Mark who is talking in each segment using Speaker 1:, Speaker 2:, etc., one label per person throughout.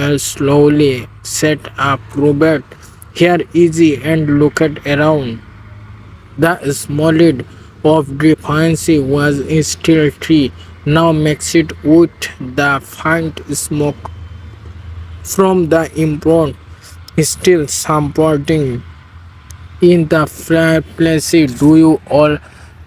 Speaker 1: Elle slowly sat up. Robert, here easy and looked around. The smell of defiance was still tree, now mixed with the faint smoke from the imprint still supporting in the fireplace. Do you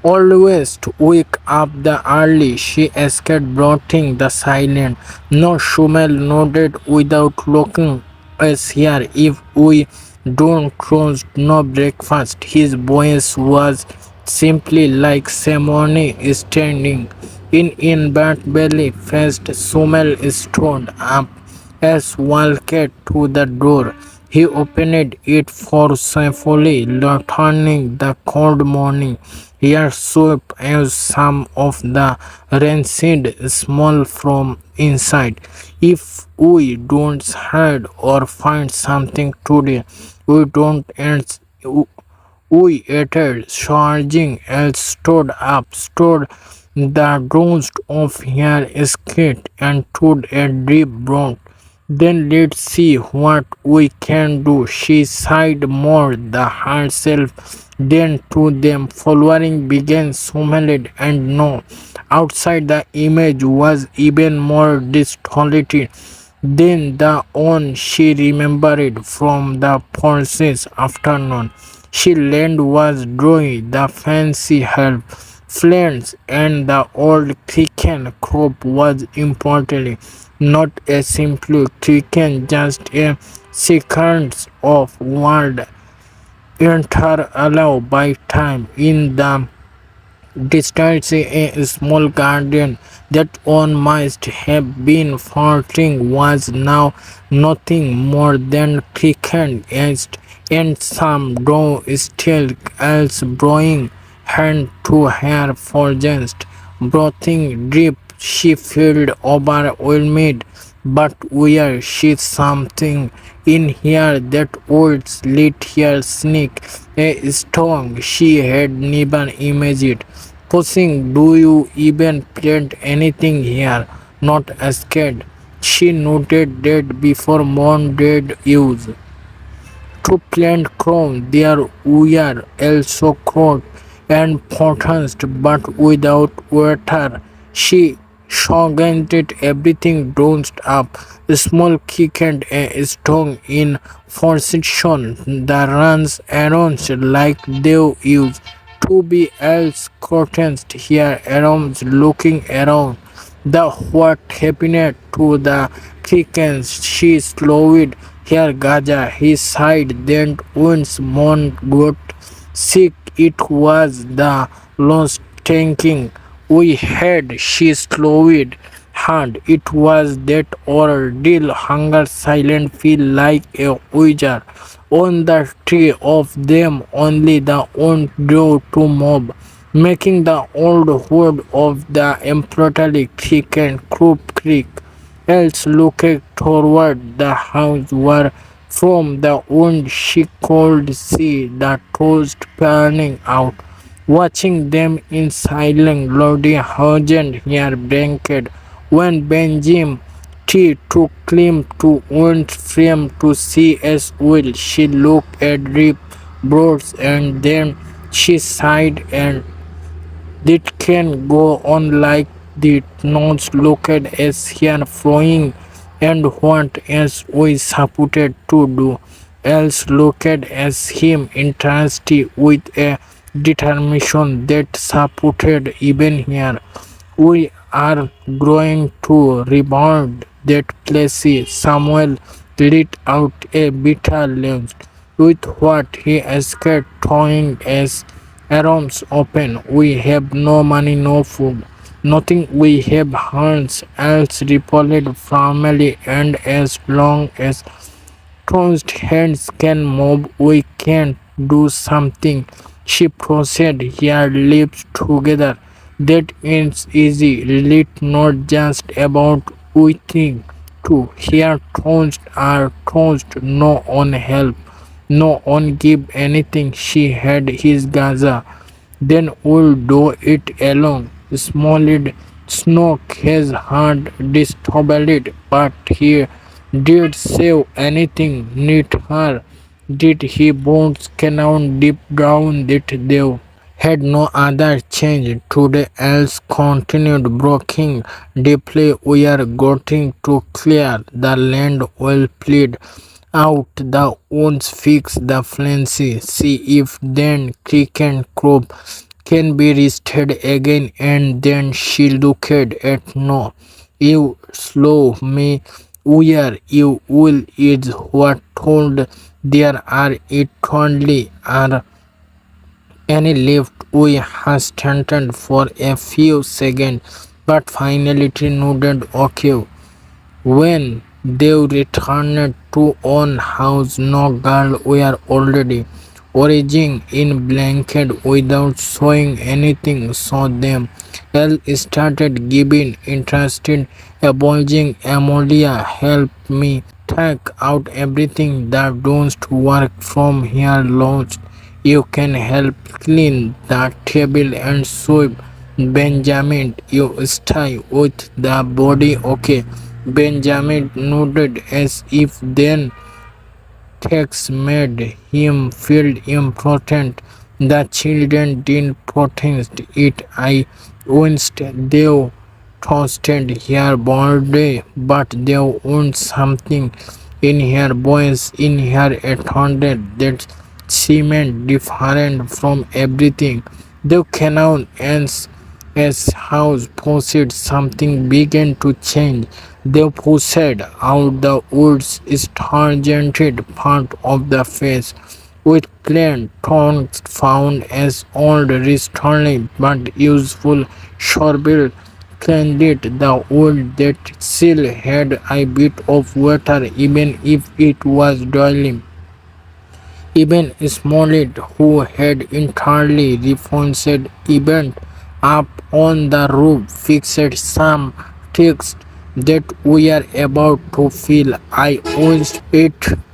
Speaker 1: always wake up the early? She asked, breaking the silence. No, Shumel nodded without looking. Us here, if we don't close, no breakfast. His voice was simply like ceremony standing in bed belly first. Shumel stood up as walked to the door. He opened it forcefully, returning the cold morning air swept as some of the rancid smell from inside. If we don't hide or find something today, we don't end. We entered, charging, and stood up, stood the dozed off hair skate and took a deep breath. Then let's see what we can do. She sighed more the herself than to them. Following began smiled and no. Outside the image was even more distorted than the one she remembered from the previous afternoon. She land was dry, the fancy herb, flants, and the old chicken crop was importantly not a simple chicken, just a sequence of word enter allowed by time in the distance. A small garden that one must have been farting was now nothing more than thickened edged and some dough still else brewing hand to her forged brothing drip. She felt overwhelmed, but where she something in here that would let her sneak a stone she had never imagined. Pushing, do you even plant anything here? Not scared. She noted that before mom did use to plant crown there were also crowd and fountains, but without water. She shogunted everything dozed up. A small kick and a stone in position. The runs arranged like they used to be else curtains here around looking around. The what happened to the chickens? She slowed her gaza. He sighed, then once more got sick. It was the lost thinking we had. She slowed hard. It was that ordeal. Hunger silent feel like a wizard on the tree of them. Only the one drew to mob, making the old wood of the embroidery thick and croop creek. Else looking toward the house where from the wind she could see the toast burning out. Watching them in silence, Lady Hudson here blanket when Benjamin T took climb to wind frame to see as well. She looked at Rip Broads and then she sighed and it can go on like the nose looked as here flowing and what else we supported to do else looked as him interested with a determination that supported even here. We are going to rebound that place. Samuel lit out a bitter lens with what he escaped throwing as arms open. We have no money, no food, nothing. We have hands else replied firmly, and as long as closed hands can move, we can do something. She proceeded, her lips together. That is easy. Lit not just about waiting to hear toast are toast. No one help. No one give anything. She had his Gaza. Then we'll do it alone. Smalled Snook has hard disturbed, but he Did save anything need her? Did he bones canon deep down that they had no other change today else continued broking deeply we are going to clear the land will plead out the wounds fix the frenzy see if then creek and crop can be restored again and then she looked at no you slow me where you will is what told there are eternally are any lift we hesitated for a few seconds, but finally it nodded okay. When they returned to own house, no girl were already origin in blanket without showing anything. Saw them. Elle started giving interested, apologizing. Amelia helped me take out everything that don't work from here lost. You can help clean the table and sweep. Benjamin, you stay with the body, okay? Benjamin nodded as if then text made him feel important. The children didn't protest it. I winced. They toasted her birthday, but they want something in her voice, in her attended that seemed different from everything. The cannon ends as house proceeded, something began to change. They pushed out the wood's stringent part of the face, with clean tongues found as old, restoring but useful shovel cleaned the wood that still had a bit of water, even if it was dry. Even Smollett, who had entirely refused event up on the roof, fixed some text that we are about to feel. I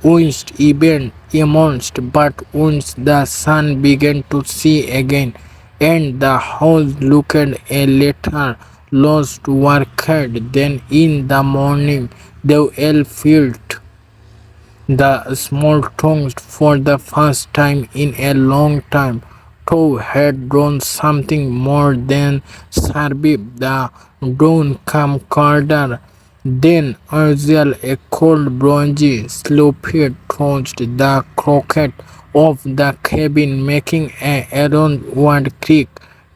Speaker 1: winced even immersed, but once the sun began to see again, and the house looked a little lost worked, then in the morning they all felt the small tongues for the first time in a long time. Toe had drawn something more than Sarbib, the dawn come colder. Then Urzel, a cold bronzy slope tossed the croquet of the cabin, making a downward creak.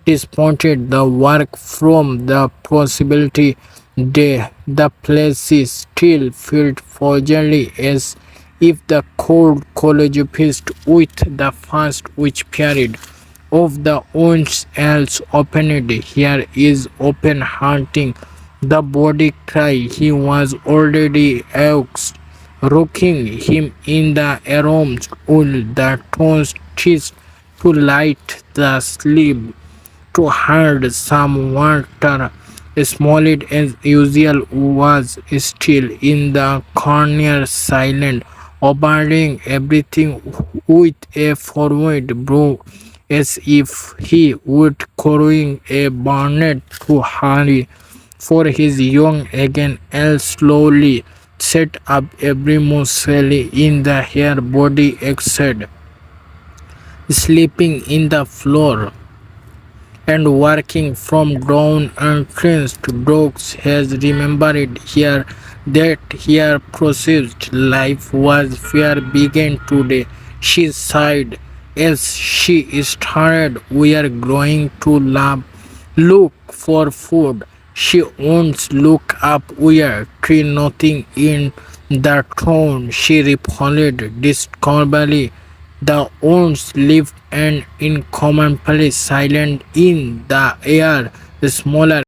Speaker 1: Disappointed the work from the possibility the place still felt fragile as if the cold collapsed with the first which period of the wounds else opened. Here is open hunting. The body cry he was already asked, rocking him in the arms wool the toast to light the sleep to herd some water. Smollett, as usual, was still in the corner, silent, obeying everything with a forward brow, as if he would crowing a bonnet to hurry for his young again, and slowly set up every muscle in the hair body except sleeping in the floor and working from dawn untrained dogs has remembered here that here perceived life was fair began today. She sighed as she started we are going to love look for food. She won't look up where tree nothing in the throne. She replied discoverably the owns lived and incomparably silent in the air, smaller